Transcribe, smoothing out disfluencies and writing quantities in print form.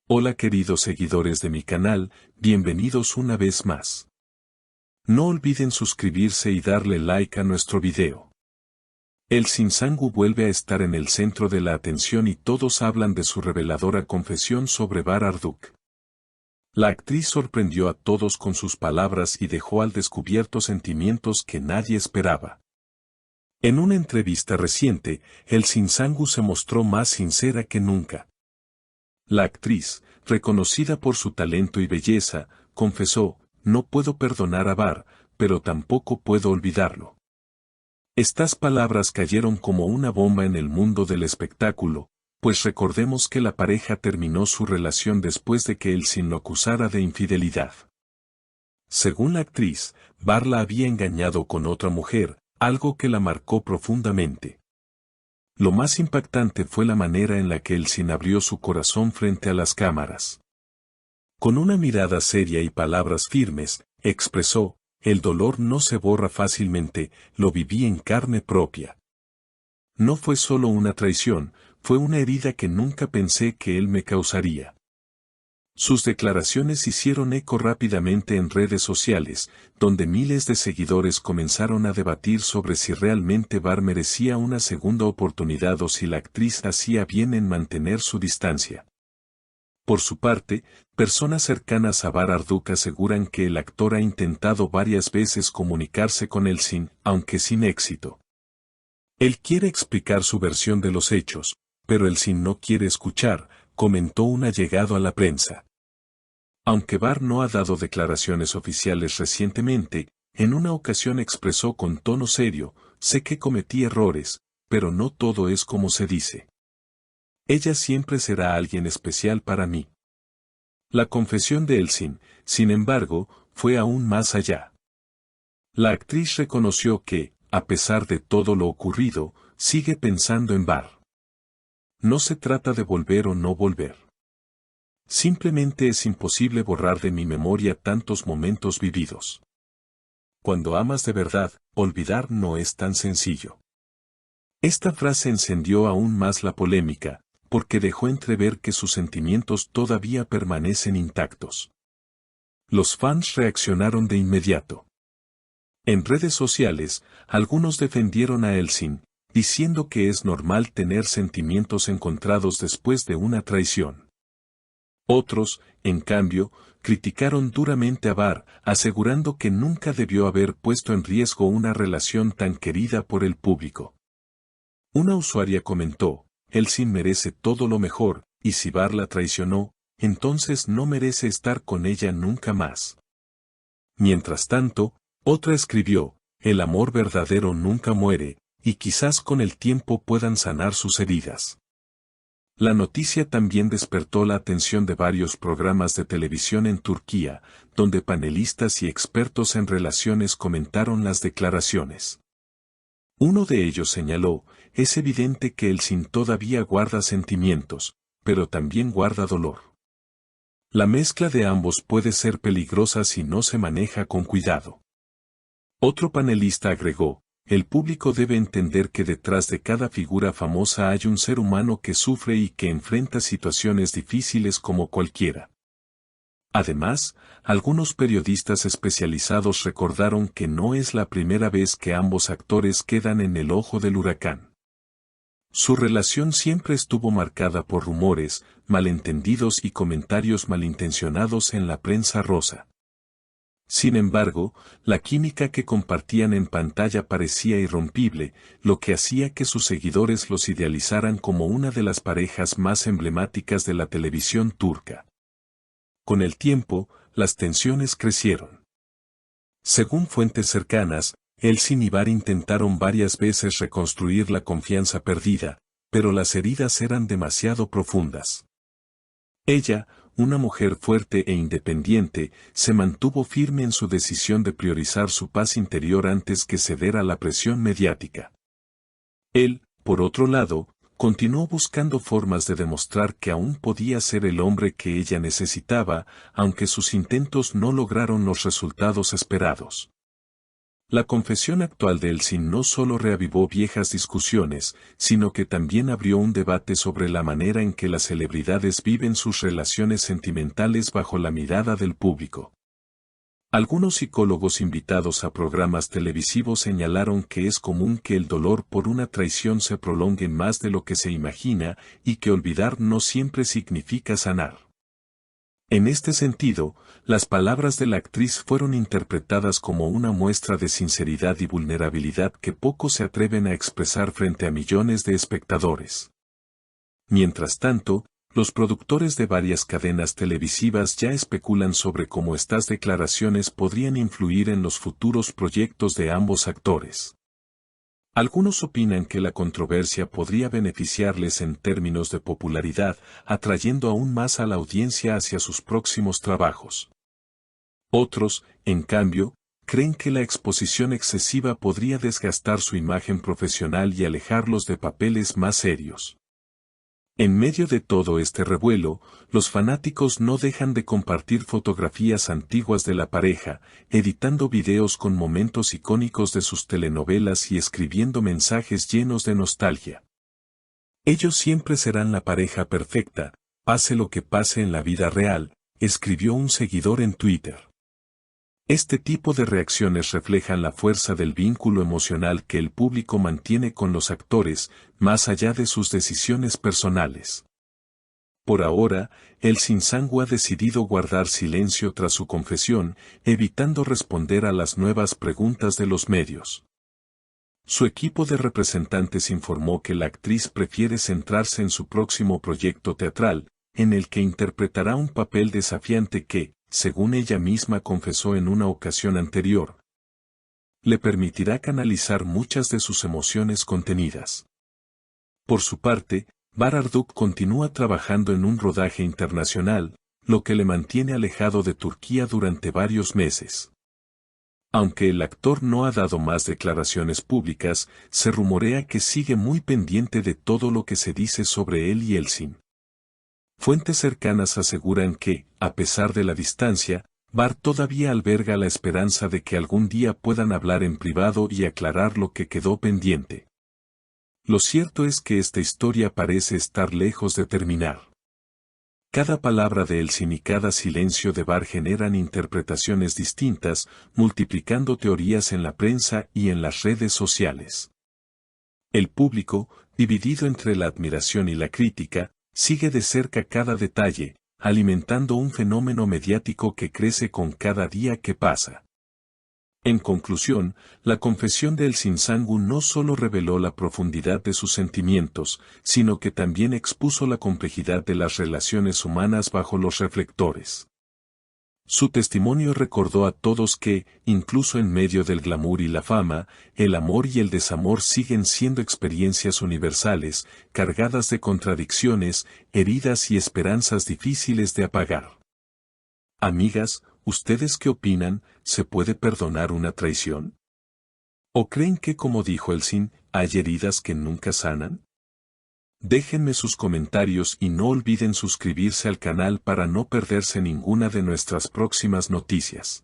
Hola queridos seguidores de mi canal, bienvenidos una vez más. No olviden suscribirse y darle like a nuestro video. Elsin Sangu vuelve a estar en el centro de la atención y todos hablan de su reveladora confesión sobre Barduk. La actriz sorprendió a todos con sus palabras y dejó al descubierto sentimientos que nadie esperaba. En una entrevista reciente, Elsin Sangu se mostró más sincera que nunca. La actriz, reconocida por su talento y belleza, confesó: "No puedo perdonar a Bar, pero tampoco puedo olvidarlo". Estas palabras cayeron como una bomba en el mundo del espectáculo, pues recordemos que la pareja terminó su relación después de que Elsin lo acusara de infidelidad. Según la actriz, Bar la había engañado con otra mujer, algo que la marcó profundamente. Lo más impactante fue la manera en la que Elsin abrió su corazón frente a las cámaras. Con una mirada seria y palabras firmes, expresó: "El dolor no se borra fácilmente, lo viví en carne propia. No fue solo una traición, fue una herida que nunca pensé que él me causaría". Sus declaraciones hicieron eco rápidamente en redes sociales, donde miles de seguidores comenzaron a debatir sobre si realmente Bar merecía una segunda oportunidad o si la actriz hacía bien en mantener su distancia. Por su parte, personas cercanas a Barduk aseguran que el actor ha intentado varias veces comunicarse con Elsin, aunque sin éxito. Él quiere explicar su versión de los hechos, pero Elsin no quiere escuchar, comentó un allegado a la prensa. Aunque Bar no ha dado declaraciones oficiales recientemente, en una ocasión expresó con tono serio: "Sé que cometí errores, pero no todo es como se dice. Ella siempre será alguien especial para mí". La confesión de Elsin, sin embargo, fue aún más allá. La actriz reconoció que, a pesar de todo lo ocurrido, sigue pensando en Bar. No se trata de volver o no volver. Simplemente es imposible borrar de mi memoria tantos momentos vividos. Cuando amas de verdad, olvidar no es tan sencillo. Esta frase encendió aún más la polémica, porque dejó entrever que sus sentimientos todavía permanecen intactos. Los fans reaccionaron de inmediato. En redes sociales, algunos defendieron a Elsin, diciendo que es normal tener sentimientos encontrados después de una traición. Otros, en cambio, criticaron duramente a Bar, asegurando que nunca debió haber puesto en riesgo una relación tan querida por el público. Una usuaria comentó: "Elsin merece todo lo mejor, y si Bar la traicionó, entonces no merece estar con ella nunca más". Mientras tanto, otra escribió: "El amor verdadero nunca muere, y quizás con el tiempo puedan sanar sus heridas". La noticia también despertó la atención de varios programas de televisión en Turquía, donde panelistas y expertos en relaciones comentaron las declaraciones. Uno de ellos señaló: "Es evidente que Elsin todavía guarda sentimientos, pero también guarda dolor. La mezcla de ambos puede ser peligrosa si no se maneja con cuidado". Otro panelista agregó: "El público debe entender que detrás de cada figura famosa hay un ser humano que sufre y que enfrenta situaciones difíciles como cualquiera". Además, algunos periodistas especializados recordaron que no es la primera vez que ambos actores quedan en el ojo del huracán. Su relación siempre estuvo marcada por rumores, malentendidos y comentarios malintencionados en la prensa rosa. Sin embargo, la química que compartían en pantalla parecía irrompible, lo que hacía que sus seguidores los idealizaran como una de las parejas más emblemáticas de la televisión turca. Con el tiempo, las tensiones crecieron. Según fuentes cercanas, Elsin y Bar intentaron varias veces reconstruir la confianza perdida, pero las heridas eran demasiado profundas. Ella, una mujer fuerte e independiente, se mantuvo firme en su decisión de priorizar su paz interior antes que ceder a la presión mediática. Él, por otro lado, continuó buscando formas de demostrar que aún podía ser el hombre que ella necesitaba, aunque sus intentos no lograron los resultados esperados. La confesión actual de Elsin no solo reavivó viejas discusiones, sino que también abrió un debate sobre la manera en que las celebridades viven sus relaciones sentimentales bajo la mirada del público. Algunos psicólogos invitados a programas televisivos señalaron que es común que el dolor por una traición se prolongue más de lo que se imagina y que olvidar no siempre significa sanar. En este sentido, las palabras de la actriz fueron interpretadas como una muestra de sinceridad y vulnerabilidad que pocos se atreven a expresar frente a millones de espectadores. Mientras tanto, los productores de varias cadenas televisivas ya especulan sobre cómo estas declaraciones podrían influir en los futuros proyectos de ambos actores. Algunos opinan que la controversia podría beneficiarles en términos de popularidad, atrayendo aún más a la audiencia hacia sus próximos trabajos. Otros, en cambio, creen que la exposición excesiva podría desgastar su imagen profesional y alejarlos de papeles más serios. En medio de todo este revuelo, los fanáticos no dejan de compartir fotografías antiguas de la pareja, editando videos con momentos icónicos de sus telenovelas y escribiendo mensajes llenos de nostalgia. Ellos siempre serán la pareja perfecta, pase lo que pase en la vida real, escribió un seguidor en Twitter. Este tipo de reacciones reflejan la fuerza del vínculo emocional que el público mantiene con los actores, más allá de sus decisiones personales. Por ahora, Elsin Sangu ha decidido guardar silencio tras su confesión, evitando responder a las nuevas preguntas de los medios. Su equipo de representantes informó que la actriz prefiere centrarse en su próximo proyecto teatral, en el que interpretará un papel desafiante que, según ella misma confesó en una ocasión anterior, le permitirá canalizar muchas de sus emociones contenidas. Por su parte, Baraduk continúa trabajando en un rodaje internacional, lo que le mantiene alejado de Turquía durante varios meses. Aunque el actor no ha dado más declaraciones públicas, se rumorea que sigue muy pendiente de todo lo que se dice sobre él y Elsin. Fuentes cercanas aseguran que, a pesar de la distancia, Bar todavía alberga la esperanza de que algún día puedan hablar en privado y aclarar lo que quedó pendiente. Lo cierto es que esta historia parece estar lejos de terminar. Cada palabra de Elsin y cada silencio de Bar generan interpretaciones distintas, multiplicando teorías en la prensa y en las redes sociales. El público, dividido entre la admiración y la crítica, sigue de cerca cada detalle, alimentando un fenómeno mediático que crece con cada día que pasa. En conclusión, la confesión de Elsin Sangu no solo reveló la profundidad de sus sentimientos, sino que también expuso la complejidad de las relaciones humanas bajo los reflectores. Su testimonio recordó a todos que, incluso en medio del glamour y la fama, el amor y el desamor siguen siendo experiencias universales, cargadas de contradicciones, heridas y esperanzas difíciles de apagar. Amigas, ¿ustedes qué opinan? ¿Se puede perdonar una traición? ¿O creen que, como dijo Elsin, hay heridas que nunca sanan? Déjenme sus comentarios y no olviden suscribirse al canal para no perderse ninguna de nuestras próximas noticias.